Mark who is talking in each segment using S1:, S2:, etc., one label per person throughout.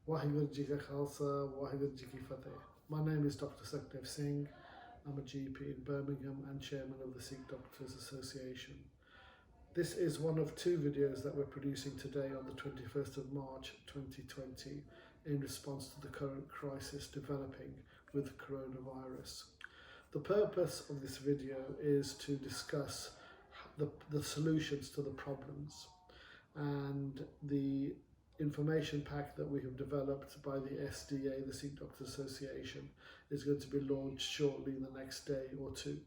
S1: Waheguru Ji Ka Khalsa, Waheguru Ji Ki Fateh. My name is Dr. Sukhdev Singh. I'm a GP in Birmingham and chairman of the Sikh Doctors Association. This is one of two videos that we're producing today on the 21st of March 2020 in response to the current crisis developing with coronavirus. The purpose of this video is to discuss the solutions to the problems, and the information pack that we have developed by the SDA, the Sikh Doctors Association, is going to be launched shortly the next day or two.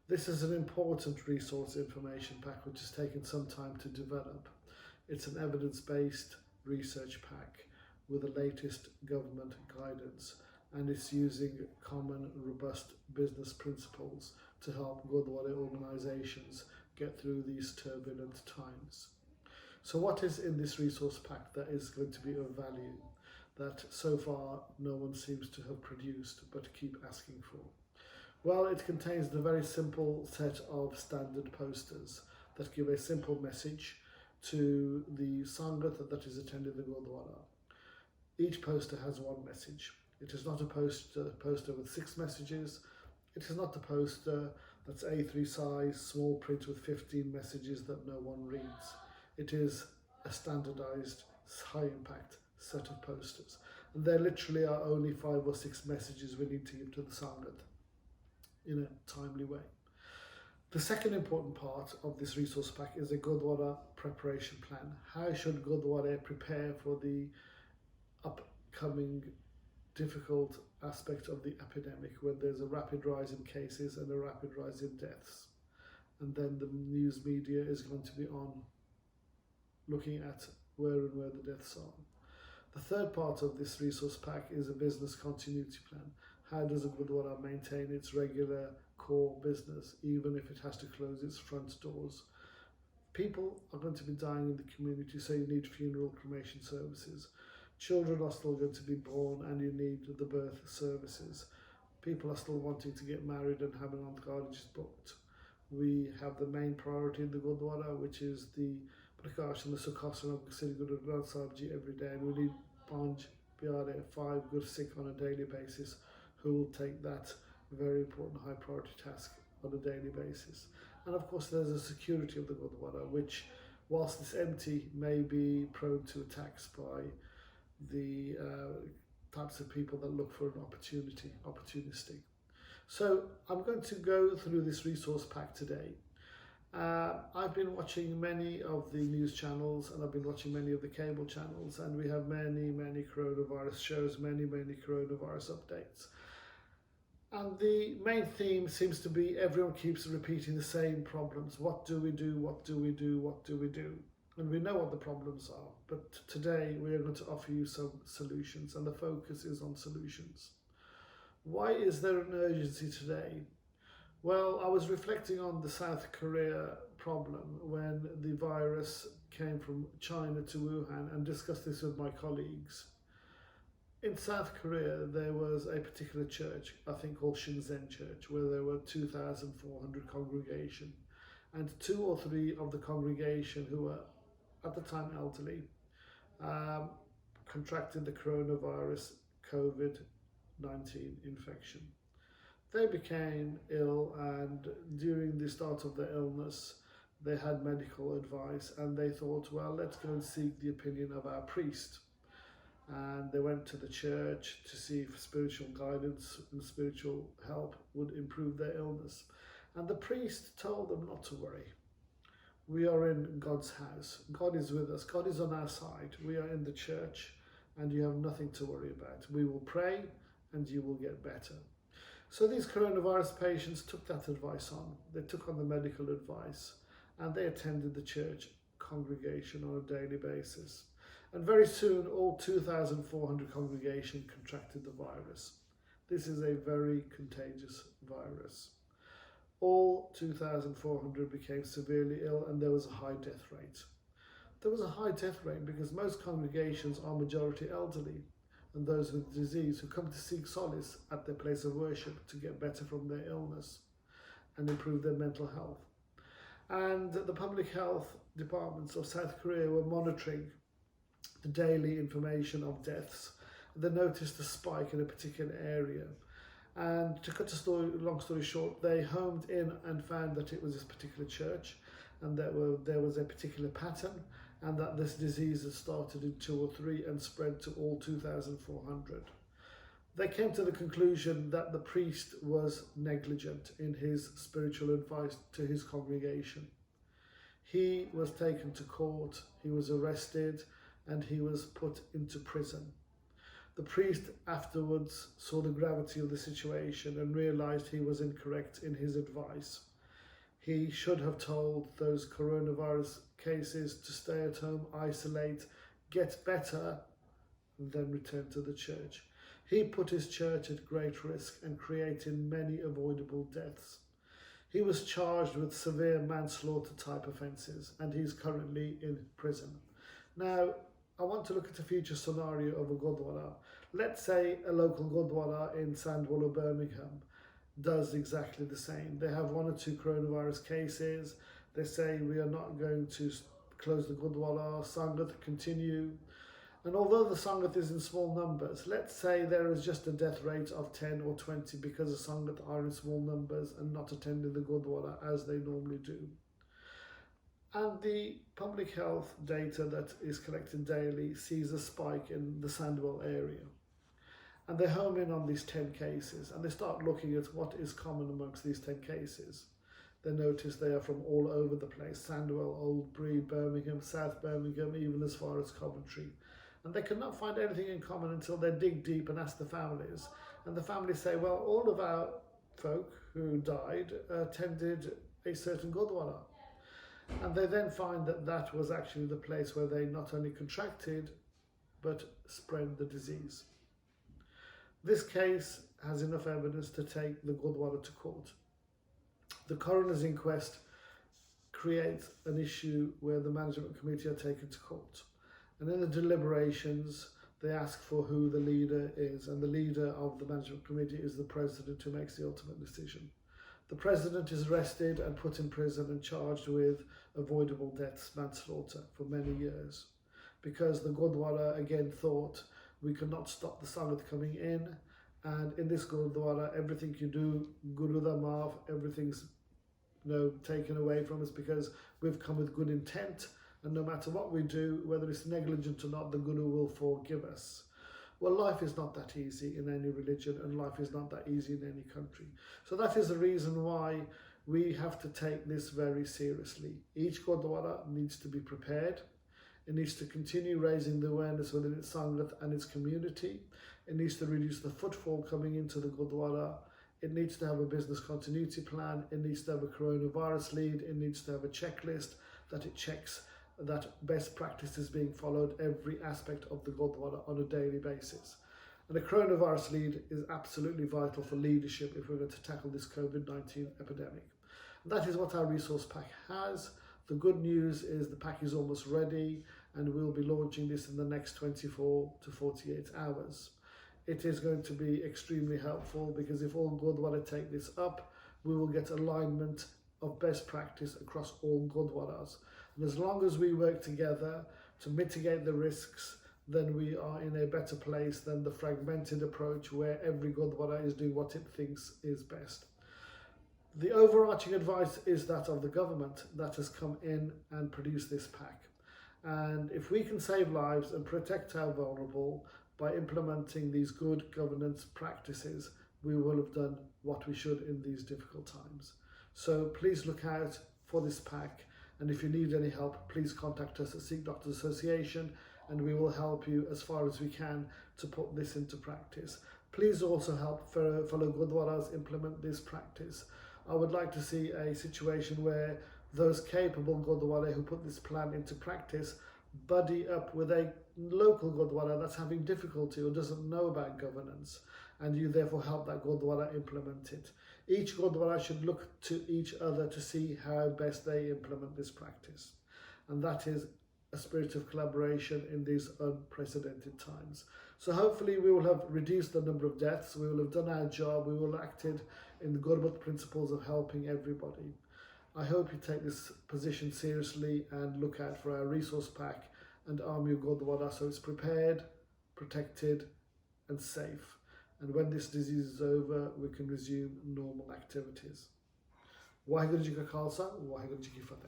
S1: This is an important resource information pack which has taken some time to develop. It's an evidence-based research pack with the latest government guidance, and it's using common, robust business principles to help Gurdwara organisations get through these turbulent times. So what is in this resource pack that is going to be of value that so far no one seems to have produced but keep asking for? Well, it contains the very simple set of standard posters that give a simple message to the Sangat that is attending the Gurdwara. Each poster has one message. It is not a poster with 6 messages. It is not a poster that's A3 size, small print with 15 messages that no one reads. It is a standardized, high impact set of posters. And there literally are only 5 or 6 messages we need to give to the Sangat in a timely way. The second important part of this resource pack is a Gurdwara preparation plan. How should Gurdwara prepare for the upcoming difficult aspect of the epidemic, when there's a rapid rise in cases and a rapid rise in deaths? And then the news media is going to be on looking at where the deaths are. The third part of this resource pack is a business continuity plan. How does a Gurdwara maintain its regular core business even if it has to close its front doors? People are going to be dying in the community, so you need funeral cremation services. Children are still going to be born and you need the birth services. People are still wanting to get married and having oncologists booked. We have the main priority in the Gurdwara, which is the Prakash and the Sukhasana of Sri Guru Granth Sahib Ji every day, and we need 5 good Sikh on a daily basis who will take that very important high priority task on a daily basis. And of course there's the security of the Gurdwara, which whilst it's empty may be prone to attacks by the types of people that look for an opportunistic. So I'm going to go through this resource pack today. I've been watching many of the news channels and I've been watching many of the cable channels, and we have many coronavirus shows, many coronavirus updates. And the main theme seems to be everyone keeps repeating the same problems. What do we do? What do we do? What do we do? And we know what the problems are, but today we are going to offer you some solutions, and the focus is on solutions. Why is there an urgency today? Well, I was reflecting on the South Korea problem when the virus came from China to Wuhan, and discussed this with my colleagues. In South Korea, there was a particular church, I think called Shinzen Church, where there were 2,400 congregation, and 2 or 3 of the congregation who were at the time elderly contracted the coronavirus COVID-19 infection. They became ill, and during the start of their illness, they had medical advice, and they thought, well, let's go and seek the opinion of our priest. And they went to the church to see if spiritual guidance and spiritual help would improve their illness. And the priest told them not to worry. We are in God's house. God is with us. God is on our side. We are in the church, and you have nothing to worry about. We will pray and you will get better. So these coronavirus patients took that advice on. They took on the medical advice, and they attended the church congregation on a daily basis. And very soon, all 2,400 congregation contracted the virus. This is a very contagious virus. All 2,400 became severely ill, and there was a high death rate. There was a high death rate because most congregations are majority elderly, and those with disease who come to seek solace at their place of worship to get better from their illness and improve their mental health. And the public health departments of South Korea were monitoring the daily information of deaths. They noticed a spike in a particular area. And to cut a long story short, they homed in and found that it was this particular church, and that there was a particular pattern, and that this disease had started in 2 or 3 and spread to all 2,400. They came to the conclusion that the priest was negligent in his spiritual advice to his congregation. He was taken to court, he was arrested, and he was put into prison. The priest afterwards saw the gravity of the situation and realized he was incorrect in his advice. He should have told those coronavirus cases to stay at home, isolate, get better, and then return to the church. He put his church at great risk and created many avoidable deaths. He was charged with severe manslaughter type offences, and he's currently in prison. Now, I want to look at a future scenario of a Gurdwara. Let's say a local Gurdwara in Sandwell or Birmingham does exactly the same. They have 1 or 2 coronavirus cases. They say we are not going to close the Gurdwara, Sangat continue. And although the Sangat is in small numbers, let's say there is just a death rate of 10 or 20 because the Sangat are in small numbers and not attending the Gurdwara as they normally do. And the public health data that is collected daily sees a spike in the Sandwell area. And they home in on these 10 cases and they start looking at what is common amongst these 10 cases. They notice they are from all over the place: Sandwell, Oldbury, Birmingham, South Birmingham, even as far as Coventry. And they cannot find anything in common until they dig deep and ask the families. And the families say, well, all of our folk who died attended a certain Gurdwara. And they then find that that was actually the place where they not only contracted, but spread the disease. This case has enough evidence to take the Gurdwara to court. The coroner's inquest creates an issue where the management committee are taken to court. And in the deliberations, they ask for who the leader is, and the leader of the management committee is the president, who makes the ultimate decision. The president is arrested and put in prison and charged with avoidable deaths, manslaughter, for many years, because the Gurdwara again thought we could not stop the Sangat coming in, and in this Gurdwara everything you do, Guru da maaf, everything's taken away from us because we've come with good intent, and no matter what we do, whether it's negligent or not, the Guru will forgive us. Well, life is not that easy in any religion, and life is not that easy in any country. So that is the reason why we have to take this very seriously. Each Gurdwara needs to be prepared. It needs to continue raising the awareness within its Sangat and its community. It needs to reduce the footfall coming into the Gurdwara. It needs to have a business continuity plan. It needs to have a coronavirus lead. It needs to have a checklist that it checks that best practice is being followed every aspect of the Gurdwara on a daily basis. And a coronavirus lead is absolutely vital for leadership if we're going to tackle this COVID-19 epidemic. And that is what our resource pack has. The good news is the pack is almost ready, and we'll be launching this in the next 24 to 48 hours. It is going to be extremely helpful because if all Gurdwara take this up, we will get alignment of best practice across all Gurdwaras. And as long as we work together to mitigate the risks, then we are in a better place than the fragmented approach where every Gurdwara is doing what it thinks is best. The overarching advice is that of the government that has come in and produced this pack. And if we can save lives and protect our vulnerable by implementing these good governance practices, we will have done what we should in these difficult times. So please look out for this pack. And if you need any help, please contact us at Sikh Doctors Association, and we will help you as far as we can to put this into practice. Please also help fellow Gurdwaras implement this practice. I would like to see a situation where those capable Gurdwara who put this plan into practice buddy up with a local Gurdwara that's having difficulty or doesn't know about governance, and you therefore help that Gurdwara implement it. Each Gurdwara should look to each other to see how best they implement this practice. And that is a spirit of collaboration in these unprecedented times. So hopefully we will have reduced the number of deaths, we will have done our job, we will have acted in the Gurmat principles of helping everybody. I hope you take this position seriously and look out for our resource pack and arm your Gurdwara so it's prepared, protected and safe. And when this disease is over, we can resume normal activities. Waheguru Ji Ka Khalsa, Waheguru Ji Ki Fateh.